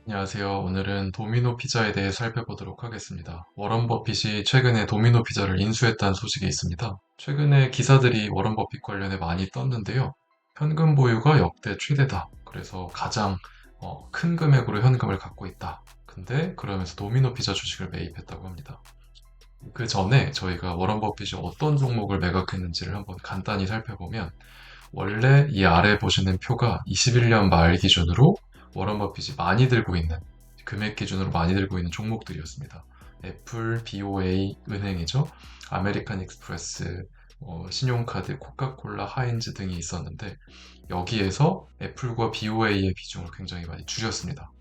안녕하세요. 오늘은 도미노 피자에 대해 살펴보도록 하겠습니다. 워런 버핏이 최근에 도미노 피자를 인수했다는 소식이 있습니다. 최근에 기사들이 워런 버핏 관련해 많이 떴는데요. 현금 보유가 역대 최대다. 그래서 가장 큰 금액으로 현금을 갖고 있다. 근데 그러면서 도미노 피자 주식을 매입했다고 합니다. 그 전에 저희가 워런 버핏이 어떤 종목을 매각했는지를 한번 간단히 살펴보면 원래 이 아래 보시는 표가 21년 말 기준으로 워런 버핏이 많이 들고 있는 금액 기준으로 많이 들고 있는 종목들이었습니다. 애플, BOA, 은행이죠. 아메리칸 익스프레스, 신용카드, 코카콜라, 하인즈 등이 있었는데 여기에서 애플과 BOA의 비중을 굉장히 많이 줄였습니다.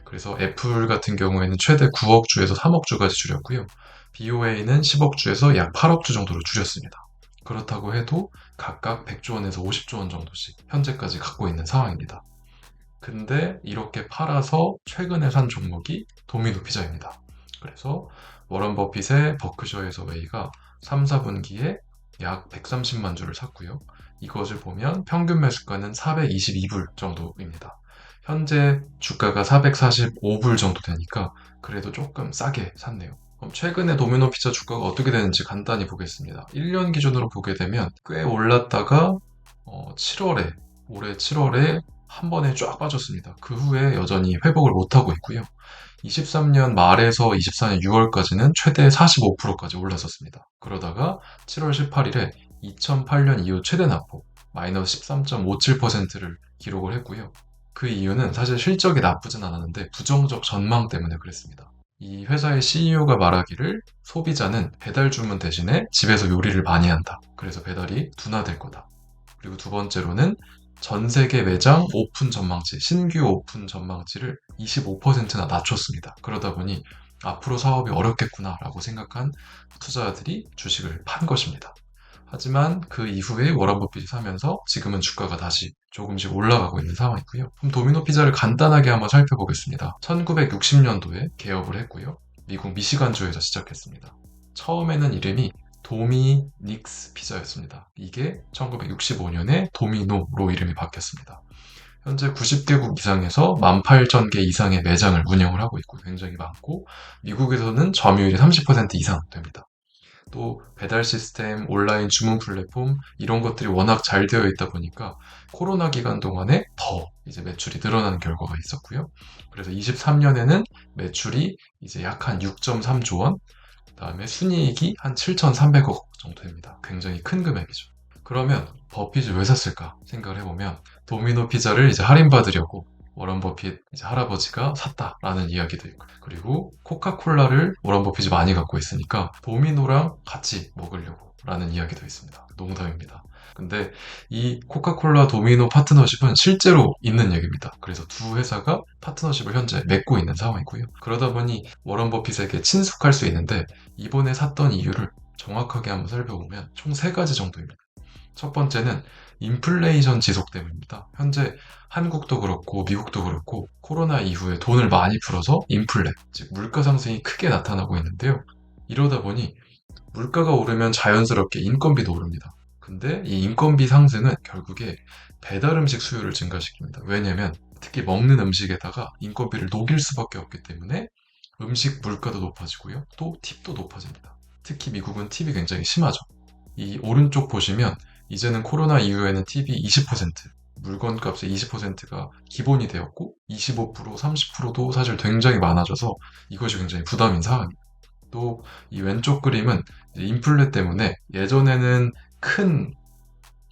그래서 애플 같은 경우에는 최대 9억 주에서 3억 주까지 줄였고요. BOA는 10억 주에서 약 8억 주 정도로 줄였습니다. 그렇다고 해도 각각 100조 원에서 50조 원 정도씩 현재까지 갖고 있는 상황입니다. 근데 이렇게 팔아서 최근에 산 종목이 도미노 피자입니다. 그래서 워런 버핏의 버크셔 해서웨이가 3, 4분기에 약 130만 주를 샀고요. 이것을 보면 평균 매수가는 422불 정도입니다. 현재 주가가 445불 정도 되니까 그래도 조금 싸게 샀네요. 그럼 최근에 도미노 피자 주가가 어떻게 되는지 간단히 보겠습니다. 1년 기준으로 보게 되면 꽤 올랐다가 7월에 올해 7월에 한 번에 쫙 빠졌습니다. 그 후에 여전히 회복을 못하고 있고요. 23년 말에서 24년 6월까지는 최대 45%까지 올랐었습니다. 그러다가 7월 18일에 2008년 이후 최대 낙폭 마이너스 13.57%를 기록을 했고요. 그 이유는 사실 실적이 나쁘진 않았는데 부정적 전망 때문에 그랬습니다. 이 회사의 CEO가 말하기를 소비자는 배달 주문 대신에 집에서 요리를 많이 한다. 그래서 배달이 둔화될 거다. 그리고 두 번째로는 전 세계 매장 오픈 전망치, 신규 오픈 전망치를 25%나 낮췄습니다. 그러다 보니 앞으로 사업이 어렵겠구나라고 생각한 투자자들이 주식을 판 것입니다. 하지만 그 이후에 워런 버핏이 사면서 지금은 주가가 다시 조금씩 올라가고 있는 상황이고요. 그럼 도미노 피자를 간단하게 한번 살펴보겠습니다. 1960년도에 개업을 했고요. 미국 미시간주에서 시작했습니다. 처음에는 이름이 도미닉스 피자였습니다. 이게 1965년에 도미노로 이름이 바뀌었습니다. 현재 90개국 이상에서 18,000개 이상의 매장을 운영을 하고 있고 굉장히 많고 미국에서는 점유율이 30% 이상 됩니다. 또 배달 시스템, 온라인 주문 플랫폼 이런 것들이 워낙 잘 되어 있다 보니까 코로나 기간 동안에 더 이제 매출이 늘어나는 결과가 있었고요. 그래서 23년에는 매출이 이제 약 한 6.3조 원, 그다음에 순이익이 한 7,300억 정도 됩니다. 굉장히 큰 금액이죠. 그러면 버핏이 왜 샀을까 생각을 해보면 도미노 피자를 이제 할인받으려고 워런 버핏 이제 할아버지가 샀다라는 이야기도 있고 그리고 코카콜라를 워런 버핏이 많이 갖고 있으니까 도미노랑 같이 먹으려고 라는 이야기도 있습니다. 농담입니다. 근데 이 코카콜라 도미노 파트너십은 실제로 있는 얘기입니다. 그래서 두 회사가 파트너십을 현재 맺고 있는 상황이고요. 그러다 보니 워런 버핏에게 친숙할 수 있는데 이번에 샀던 이유를 정확하게 한번 살펴보면 총 세 가지 정도입니다. 첫 번째는 인플레이션 지속 때문입니다. 현재 한국도 그렇고 미국도 그렇고 코로나 이후에 돈을 많이 풀어서 인플레, 즉 물가 상승이 크게 나타나고 있는데요. 이러다 보니 물가가 오르면 자연스럽게 인건비도 오릅니다. 근데 이 인건비 상승은 결국에 배달 음식 수요를 증가시킵니다. 왜냐면 특히 먹는 음식에다가 인건비를 녹일 수밖에 없기 때문에 음식 물가도 높아지고요. 또 팁도 높아집니다. 특히 미국은 팁이 굉장히 심하죠. 이 오른쪽 보시면 이제는 코로나 이후에는 팁이 20%, 물건값의 20%가 기본이 되었고 25%, 30%도 사실 굉장히 많아져서 이것이 굉장히 부담인 상황입니다. 또 이 왼쪽 그림은 이제 인플레 때문에 예전에는 큰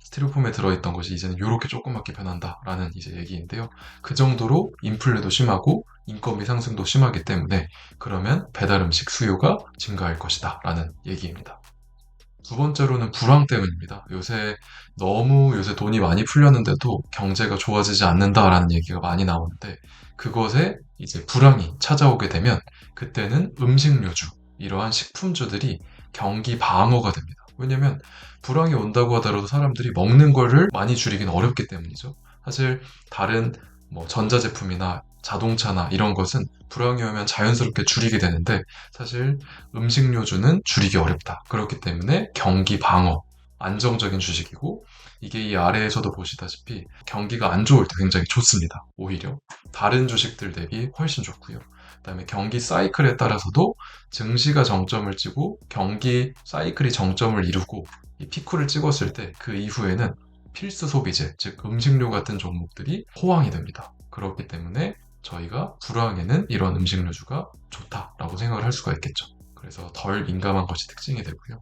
스티로폼에 들어있던 것이 이제는 이렇게 조그맣게 변한다라는 이제 얘기인데요. 그 정도로 인플레도 심하고 인건비 상승도 심하기 때문에 그러면 배달 음식 수요가 증가할 것이다라는 얘기입니다. 두 번째로는 불황 때문입니다. 요새 돈이 많이 풀렸는데도 경제가 좋아지지 않는다라는 얘기가 많이 나오는데 그것에 이제 불황이 찾아오게 되면 그때는 음식료주, 이러한 식품주들이 경기 방어가 됩니다. 왜냐면 불황이 온다고 하더라도 사람들이 먹는 거를 많이 줄이긴 어렵기 때문이죠. 사실 다른 뭐 전자제품이나 자동차나 이런 것은 불황이 오면 자연스럽게 줄이게 되는데 사실 음식료주는 줄이기 어렵다. 그렇기 때문에 경기 방어, 안정적인 주식이고 이게 이 아래에서도 보시다시피 경기가 안 좋을 때 굉장히 좋습니다. 오히려. 다른 주식들 대비 훨씬 좋고요. 그다음에 경기 사이클에 따라서도 증시가 정점을 찍고 경기 사이클이 정점을 이루고 이 피크를 찍었을 때 그 이후에는 필수 소비재, 즉 음식료 같은 종목들이 호황이 됩니다. 그렇기 때문에 저희가 불황에는 이런 음식료주가 좋다라고 생각을 할 수가 있겠죠. 그래서 덜 민감한 것이 특징이 되고요.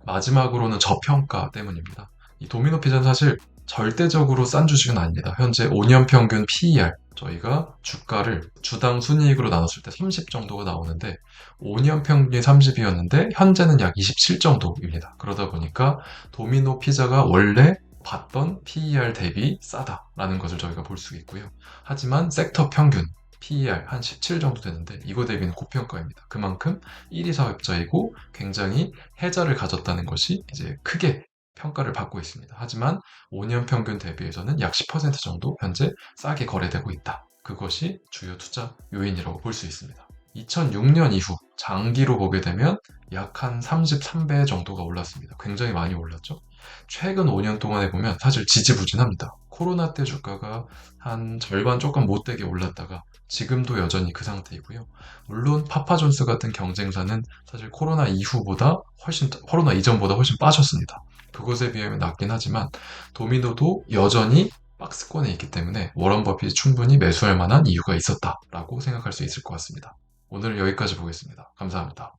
마지막으로는 저평가 때문입니다. 이 도미노 피자는 사실 절대적으로 싼 주식은 아닙니다. 현재 5년 평균 PER, 저희가 주가를 주당 순이익으로 나눴을 때 30 정도가 나오는데 5년 평균이 30이었는데 현재는 약 27 정도입니다. 그러다 보니까 도미노 피자가 원래 봤던 PER 대비 싸다라는 것을 저희가 볼 수 있고요. 하지만 섹터 평균 PER 한 17 정도 되는데 이거 대비는 고평가입니다. 그만큼 1위 사업자이고 굉장히 해자를 가졌다는 것이 이제 크게 평가를 받고 있습니다. 하지만 5년 평균 대비해서는 약 10% 정도 현재 싸게 거래되고 있다. 그것이 주요 투자 요인이라고 볼 수 있습니다. 2006년 이후 장기로 보게 되면 약 한 33배 정도가 올랐습니다. 굉장히 많이 올랐죠. 최근 5년 동안에 보면 사실 지지부진합니다. 코로나 때 주가가 한 절반 조금 못되게 올랐다가 지금도 여전히 그 상태이고요. 물론 파파존스 같은 경쟁사는 사실 코로나 이전보다 훨씬 빠졌습니다. 그것에 비하면 낮긴 하지만 도미노도 여전히 박스권에 있기 때문에 워런 버핏이 충분히 매수할 만한 이유가 있었다라고 생각할 수 있을 것 같습니다. 오늘은 여기까지 보겠습니다. 감사합니다.